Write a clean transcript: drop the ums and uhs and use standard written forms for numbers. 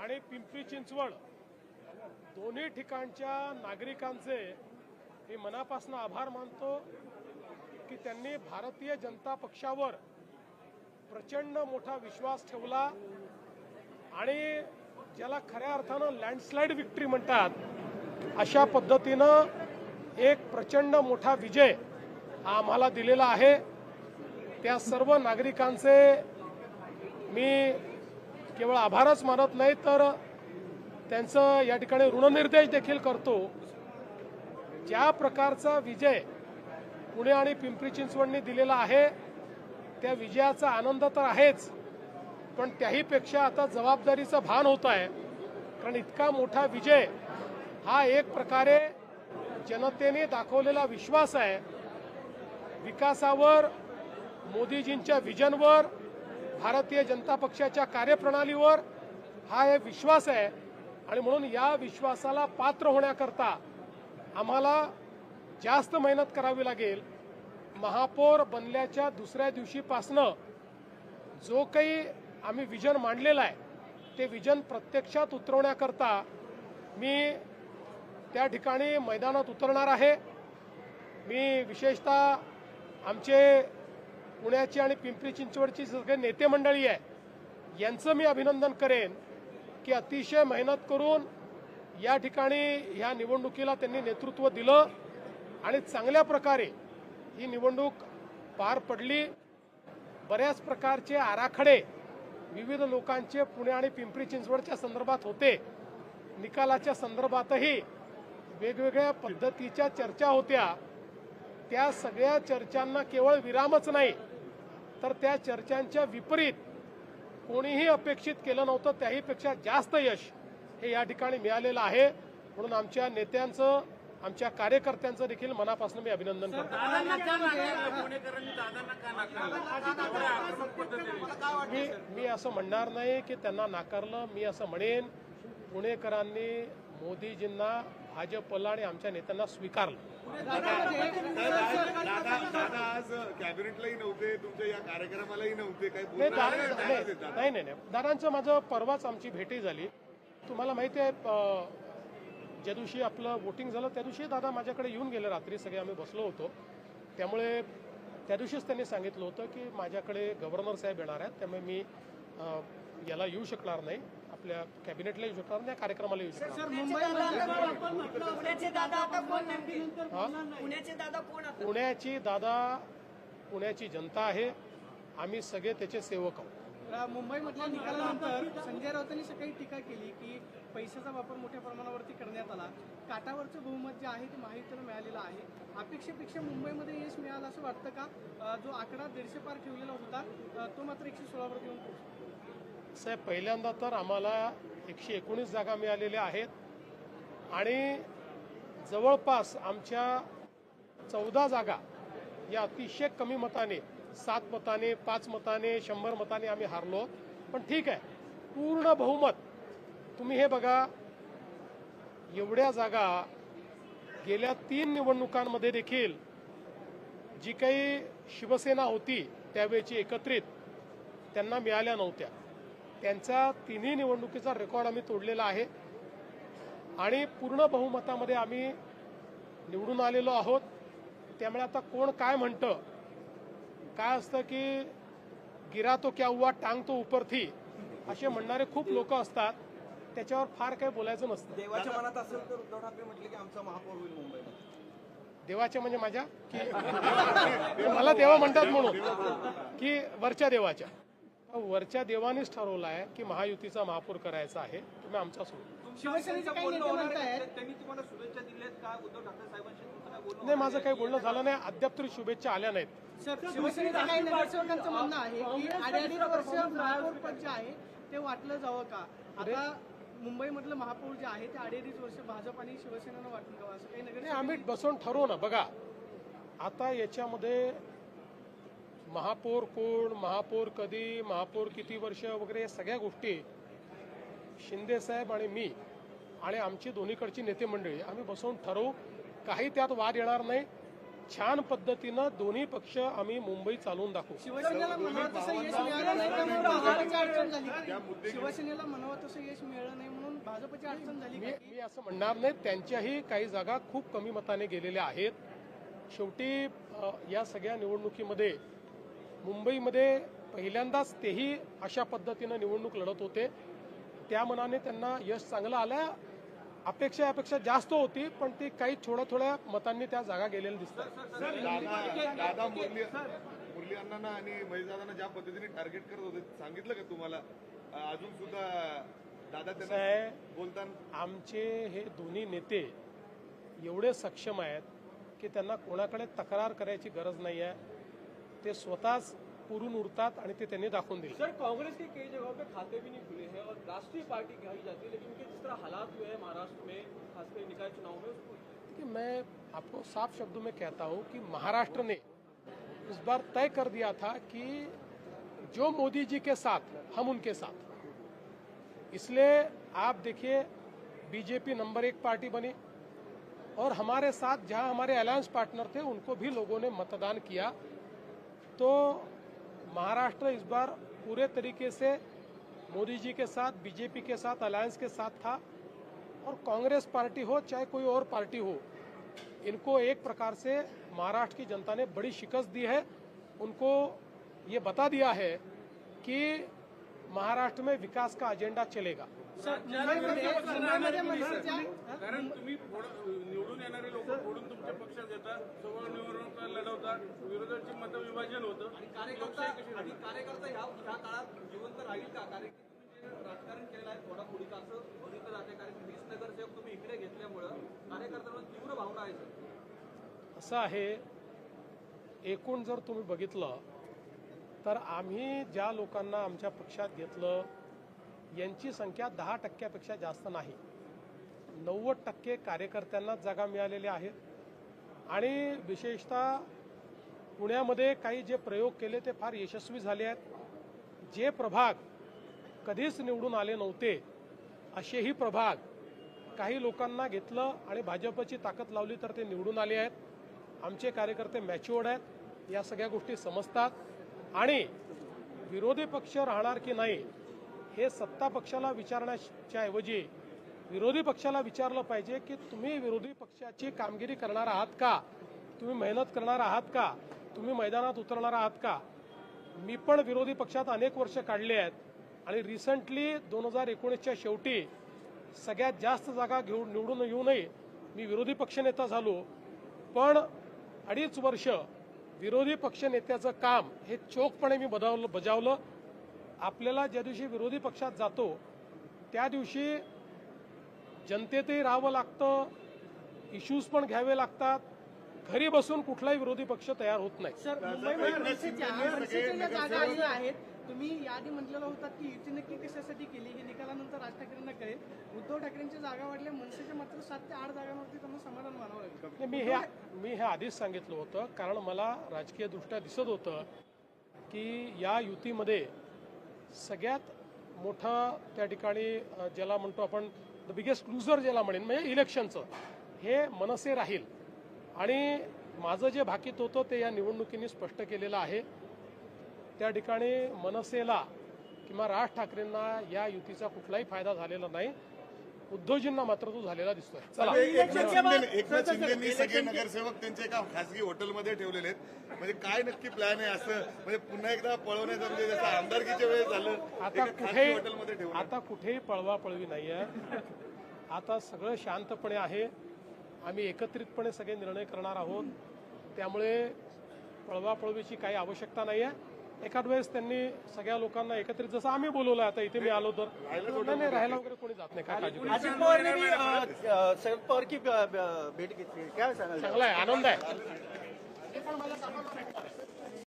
आणि पिंपरी चिंचवड दोन्ही ठिकाणच्या नागरिकांचे मी मनापासून आभार मानतो की त्यांनी भारतीय जनता पक्षावर प्रचंड मोठा विश्वास ठेवला आणि ज्याला खऱ्या अर्थानं लँडस्लाइड विक्ट्री म्हणतात अशा पद्धतीनं एक प्रचंड मोठा विजय हा आम्हाला दिलेला आहे। त्या सर्व नागरिकांचे मी केवळ आभारच मानत नाही तर त्यांचं या ठिकाणी ऋणनिर्देश देखील करतो। ज्या प्रकारचा विजय पुणे आणि पिंपरी चिंचवडने दिलेला आहे त्या विजयाचा आनंद तर आहेच, पण त्याहीपेक्षा आता जबाबदारीचं भान होत आहे, कारण इतका मोठा विजय हा एक प्रकारे जनतेने दाखवलेला विश्वास आहे। विकासावर, मोदीजींच्या विजनवर, भारतीय जनता पक्षाच्या कार्यप्रणालीवर हा एक विश्वास आहे आणि म्हणून या विश्वासाला पात्र होण्याकरता आम्हाला जास्त मेहनत करावी लागेल। महापौर बनल्याच्या दुसऱ्या दिवशीपासनं जो काही आम्ही विजन मांडलेलं आहे ते विजन प्रत्यक्षात उतरवण्याकरता मी त्या ठिकाणी मैदानात उतरणार आहे। मी विशेषतः आमचे पुण्याची आणि पिंपरी चिंचवडची सगळे नेते मंडळी आहे यांचं मी अभिनंदन करेन की अतिशय मेहनत करून या ठिकाणी ह्या निवडणुकीला त्यांनी नेतृत्व दिलं आणि चांगल्या प्रकारे ही निवडणूक पार पडली। बऱ्याच प्रकारचे आराखडे विविध लोकांचे पुणे आणि पिंपरी चिंचवडच्या संदर्भात होते, निकालाच्या संदर्भातही वेगवेगळ्या पद्धतीच्या चर्चा होत्या। त्या सगळ्या चर्चांना केवळ विरामच नाही तर त्या चर्चांच्या विपरीत कोणीही अपेक्षित केलं नव्हतं त्याहीपेक्षा जास्त यश हे या ठिकाणी मिळालेलं आहे। म्हणून आमच्या नेत्यांचं, आमच्या कार्यकर्त्यांचं देखील मनापासून मी अभिनंदन करतो। मी असं म्हणणार नाही की त्यांना नाकारलं, मी असं म्हणेन पुणेकरांनी मोदीजींना, भाजपला आणि आमच्या नेत्यांना स्वीकारलं। दादा आज कॅबिनेटलाही नव्हते, तुमच्या या कार्यक्रमालाही नव्हते, नाही, दादांचं माझं परवाच आमची भेटी झाली। तुम्हाला माहिती आहे ज्या दिवशी आपलं वोटिंग झालं त्या दिवशी दादा माझ्याकडे येऊन गेले, रात्री सगळे आम्ही बसलो होतो। त्यामुळे त्या दिवशीच त्यांनी सांगितलं होतं की माझ्याकडे गव्हर्नर साहेब येणार आहेत, त्यामुळे मी याला येऊ शकणार नाही, आपल्या कॅबिनेटला येऊ शकणार नाही, कार्यक्रमाला येऊ शकणार नाही। पुण्याची जनता आहे, आम्ही सगळे त्याचे सेवक आहोत। मुंबईमधल्या निकालानंतर संजय राऊतांनी सकाळी टीका केली की पैशाचा वापर मोठ्या प्रमाणावरती करण्यात आला, काटावरचं बहुमत जे आहे ते महायुतीला मिळालेलं आहे। अपेक्षेपेक्षा मुंबईमध्ये यश मिळालं असं वाटतं का? जो आकडा 150 पार ठेवलेला होता तो मात्र 116 वर येऊन पोहोचला। साहेब, पहिल्यांदा तर आम्हाला 119 जागा मिळालेल्या आहेत आणि जवळपास आमच्या 14 जागा या अतिशय कमी मताने, 7 मताने, 5 मताने, 100 मताने आम्ही हारलो। पण ठीक आहे, पूर्ण बहुमत तुम्ही हे बघा, एवढ्या जागा गेल्या 3 निवडणुकांमध्ये देखील जी काही शिवसेना होती त्यावेळेची एकत्रित, त्यांना मिळाल्या नव्हत्या। त्यांचा 3ही निवडणुकीचा रेकॉर्ड आम्ही तोडलेला आहे आणि पूर्ण बहुमतामध्ये आम्ही निवडून आलेलो आहोत। त्यामुळे आता कोण काय म्हणतं, काय असतं की गिरा तो क्या हुआ, टांग तो ऊपर थी, असे म्हणणारे खूप लोक असतात, त्याच्यावर फार काही बोलायचं नसतं। देवाच्या मनात असेल तर उद्धव ठाकरे म्हटले की आमचा महापौर होईल मुंबईमध्ये। देवाच्या म्हणजे माझ्या की मला देवा म्हणतात म्हणून की वरच्या देवाच्या? वरच्या देवानेच ठरवलं आहे की महायुतीचा महापौर करायचा आहे, तुम्ही आमचा सोडू। शिवसेनेचे काही नेते म्हणतायत त्यांनी तुम्हाला शुभेच्छा दिल्यात का? उद्धव ठाकरे साहेबांशी नाही, माझं काही बोलणं झालं नाही, अद्याप तरी शुभेच्छा आल्या नाहीत। शिवसेनेच्या काही नगरसेवकांचं म्हणणं आहे की 2.5 वर्ष महापौर पद जे आहे ते वाटलं जावं का? आता मुंबईमधलं महापौर जे आहे ते 2.5 वर्ष भाजप आणि शिवसेनेनं वाटून जावं असं काही नगर आम्ही बसून ठरवू ना। बघा, आता याच्यामध्ये महापौर कोण, महापौर कधी, महापौर किती वर्ष वगैरे सगळ्या गोष्टी शिंदे साहेब आणि मी आणि आमची दोन्हीकडची नेते मंडळी आम्ही बसून ठरवू। काही त्यात वाद येणार नाही। छान पद्धतीनं दोन्ही पक्ष आम्ही मुंबई चालवून दाखवू. शिवसेनेला म्हणावं तसं यश मिळालं नाही त्यामुळे भाजपची अडचण झाली. शिवसेनेला म्हणावं तसं यश मिळालं नाही म्हणून भाजपची अडचण झाली का? मी असं म्हणणार नाही. त्यांच्याही काही जागा खूप कमी मताने गेलेल्या आहेत. शेवटी या सगळ्या निवडणुकीमध्ये मुंबईमध्ये पहिल्यांदाच तेही अशा पद्धतीनं निवडणूक लढत होते. त्या मनाने त्यांना यश चांगलं आलं. अपेक्षा यापेक्षा जास्त होती, पण ती काही थोड्या मतांनी त्या जागा गेलेल्या दिसतात. दादा मुरली अण्णांना आणि महेशदादांना ज्या पद्धतीने टार्गेट करत होते सांगितलं का तुम्हाला? अजून सुद्धा दादा कसं त्यांना आहे, बोलताना आमचे हे दोन्ही नेते एवढे सक्षम आहेत की त्यांना कोणाकडे तक्रार करायची गरज नाही आहे. ते स्वतःच पुरून उरतात आणि ते त्यांनी दाखवून दिले. सर, कांग्रेस के कई जगहों पे खाते भी नहीं खुले हैं और राष्ट्रीय पार्टी कही जाती है, लेकिन उनके जिस तरह हालात हुए हैं महाराष्ट्र में, खासकर निकाय चुनाव में, उसको कि मैं आपको साफ शब्दों में कहता हूं कि महाराष्ट्र ने इस बार तय कर दिया था कि जो मोदी जी के साथ हम उनके साथ. इसलिए आप देखिए बीजेपी नंबर 1 पार्टी बनी और हमारे साथ जहां हमारे अलायंस पार्टनर थे उनको भी लोगों ने मतदान किया. तो महाराष्ट्र इस बार पूरे तरीके से मोदी जी के साथ, बीजेपी के साथ, अलायंस के साथ था. और कांग्रेस पार्टी हो चाहे कोई और पार्टी हो, इनको एक प्रकार से महाराष्ट्र की जनता ने बड़ी शिकस्त दी है. उनको ये बता दिया है कि महाराष्ट्र में विकास का एजेंडा चलेगा. मुंबईमध्ये मनसेच्या कारण तुम्ही निवडून येणारे लोक फोडून तुमच्या पक्षात येतात, समोर निवडणूक लढवतात, विरोधाचे मतविभाजन होतं. आणि कार्यकर्ता ह्या काळात जिवंत राहील का? कारण की तुम्ही जे राजकारण केलेलं आहे फोडाफोडीचं असं बघितलं जाते. कारण की 20 नगरसेवक तुम्ही इकडे घेतल्यामुळं कार्यकर्त्यांना तीव्र भावना आहे सर. असं आहे, एकूण जर तुम्ही बघितलं तर आम्ही ज्या लोकांना आमच्या पक्षात घेतलं यांची संख्या 10% जास्त नाही. 90% कार्यकर्त्यांना जागा मिळालेल्या आहेत. आणि विशेषतः पुण्यामध्ये काही जे प्रयोग केले ते फार यशस्वी झाले आहेत. जे प्रभाग कधीच निवडून आले नव्हते असेही प्रभाग काही लोकांना घेतलं आणि भाजपची ताकद लावली तर ते निवडून आले आहेत. आमचे कार्यकर्ते मॅच्युअर्ड आहेत, या सगळ्या गोष्टी समजतात. आणि विरोधी पक्ष राहणार की नाही हे सत्ता पक्षाला विचारण्याच्या ऐवजी विरोधी पक्षाला विचारलं पाहिजे की तुम्ही विरोधी पक्षाची कामगिरी करणार आहात का? तुम्ही मेहनत करणार आहात का? तुम्ही मैदानात उतरणार आहात का? मी पण विरोधी पक्षात अनेक वर्ष काढले आहेत आणि रिसेंटली 2019च्या शेवटी सगळ्यात जास्त जागा निवडून येऊनही मी विरोधी पक्षनेता झालो. पण 2.5 वर्ष विरोधी पक्षनेत्याचं काम हे चोखपणे मी बजावलं. आपल्याला ज्या दिवशी विरोधी पक्षात जातो त्या दिवशी जनतेतही राहावं लागतं, इश्यूज पण घ्यावे लागतात. घरी बसून कुठलाही विरोधी पक्ष तयार होत नाही. सर, मुंबईमध्ये मनसेच्या ज्या जागा आलेल्या आहेत, तुम्ही याआधी म्हटलेलं होतात की युती नक्की कशासाठी केली हे निकालानंतर राज ठाकरेंना कळेल. उद्धव ठाकरेंच्या जागा वाढल्या, मनसेच्या मात्र 7 ते 8 जागांवरती त्यांना समाधान मानावं लागेल. मी हे आधीच सांगितलं होतं, कारण मला राजकीय दृष्ट्या दिसत होतं की या युतीमध्ये सगळ्यात मोठं त्या ठिकाणी ज्याला म्हणतो आपण द बिगेस्ट लुझर ज्याला म्हणेन म्हणजे इलेक्शनचं हे मनसे राहील. आणि माझं जे भाकीत होतं ते या निवडणुकीने स्पष्ट केलेलं आहे. त्या ठिकाणी मनसेला किंवा राज ठाकरेंना या युतीचा कुठलाही फायदा झालेला नाही. उद्धवजींना मात्र तो झालेला दिसतोय. चला, एकनाथ शिंदेंनी सगळे नगरसेवक त्यांच्या एका खासगी हॉटेलमध्ये ठेवलेले आहेत. म्हणजे काय नक्की प्लॅन आहे असं, म्हणजे पुन्हा एकदा पळवण्याचं, म्हणजे जसं आमदारकीच्या वेळेस झालं एका खासगी हॉटेलमध्ये ठेवलं. आता कुठेही पळवापळवी नाही आहे. आता सगळं शांतपणे आहे. आम्ही एकत्रितपणे सगळे निर्णय करणार आहोत. त्यामुळे पळवापळवीची काही आवश्यकता नाही आहे. एखाद वेळेस त्यांनी सगळ्या लोकांना एकत्रित, जसं आम्ही बोलवलं आता इथे मी आलो तर नाही, राहायला वगैरे कोणी जात नाही. काय काळजी करू. अजित पवार ने भी शरद पवार की भेट घेतली, क्या सांगाल? चांगला आहे, आनंद आहे.